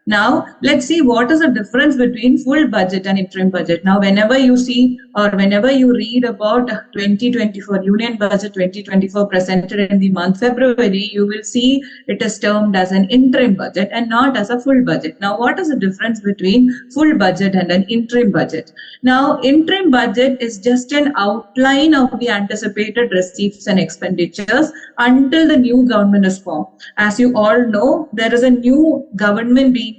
Now, let's see what is the difference between full budget and interim budget. Now, whenever you see or whenever you read about 2024 Union Budget 2024 presented in the month February, you will see it is termed as an interim budget and not as a full budget. Now, what is the difference between full budget and an interim budget? Now, interim budget is just an outline of the anticipated receipts and expenditures until the new government is formed. As you all know, there is a new government being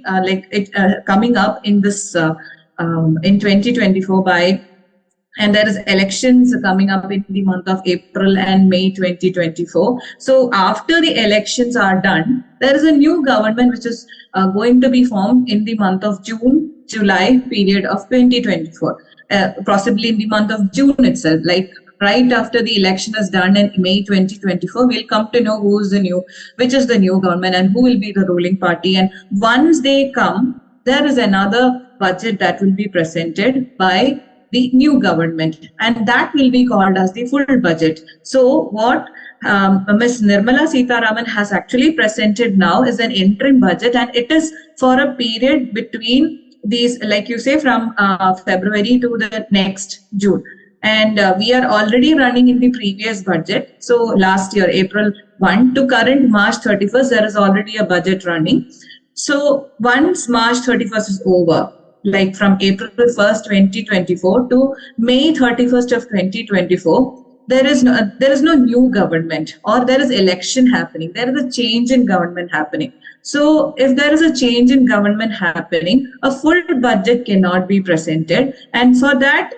coming up in this in 2024 and there is elections coming up in the month of April and May 2024. So after the elections are done, there is a new government which is going to be formed in the month of June, July period of 2024, possibly in the month of June itself, like right after the election is done in May 2024, we'll come to know which is the new government and who will be the ruling party. And once they come, there is another budget that will be presented by the new government, and that will be called as the full budget. So what Ms. Nirmala Sitharaman has actually presented now is an interim budget, and it is for a period between these, like you say, from February to the next June. And we are already running in the previous budget. So last year, April 1 to current March 31st, there is already a budget running. So once March 31st is over, like from April 1st, 2024 to May 31st of 2024, there is no new government, or there is election happening. There is a change in government happening. So if there is a change in government happening, a full budget cannot be presented. And for that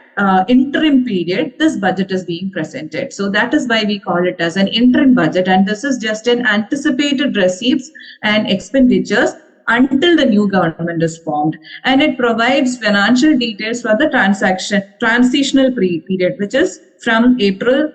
interim period, this budget is being presented. So that is why we call it as an interim budget. And this is just an anticipated receipts and expenditures until the new government is formed. And it provides financial details for the transitional period, which is from April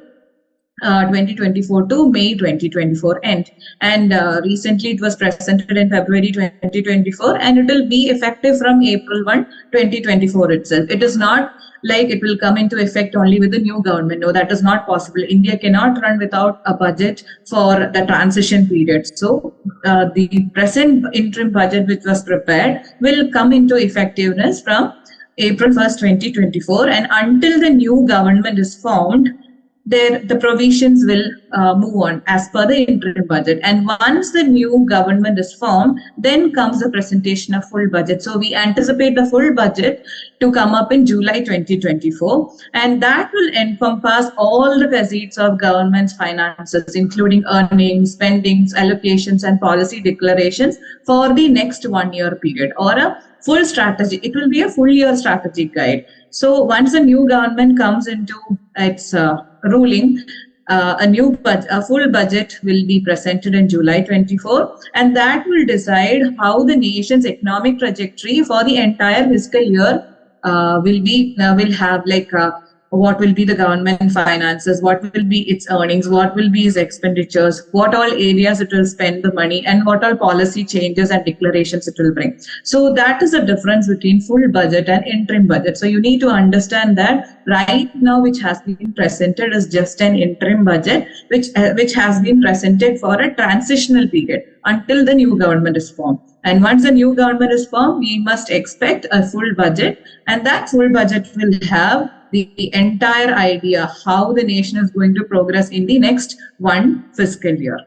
2024 to May 2024 end. And recently it was presented in February 2024, and it will be effective from April 1, 2024 itself. It is not like it will come into effect only with the new government. No, that is not possible. India cannot run without a budget for the transition period. So the present interim budget which was prepared will come into effectiveness from April 1st, 2024, and until the new government is formed, the provisions will move on as per the interim budget. And once the new government is formed, then comes the presentation of full budget. So we anticipate the full budget to come up in July 2024, and that will encompass all the receipts of government's finances, including earnings, spendings, allocations, and policy declarations for the next 1 year period, or a full strategy. It will be a full year strategic guide. So once the new government comes into its ruling, a full budget will be presented in July 24, and that will decide how the nation's economic trajectory for the entire fiscal year will have, like what will be the government finances, what will be its earnings, what will be its expenditures, what all areas it will spend the money, and what all policy changes and declarations it will bring. So that is the difference between full budget and interim budget. So you need to understand that right now which has been presented is just an interim budget, which has been presented for a transitional period until the new government is formed. And once the new government is formed, we must expect a full budget, and that full budget will have the entire idea how the nation is going to progress in the next one fiscal year.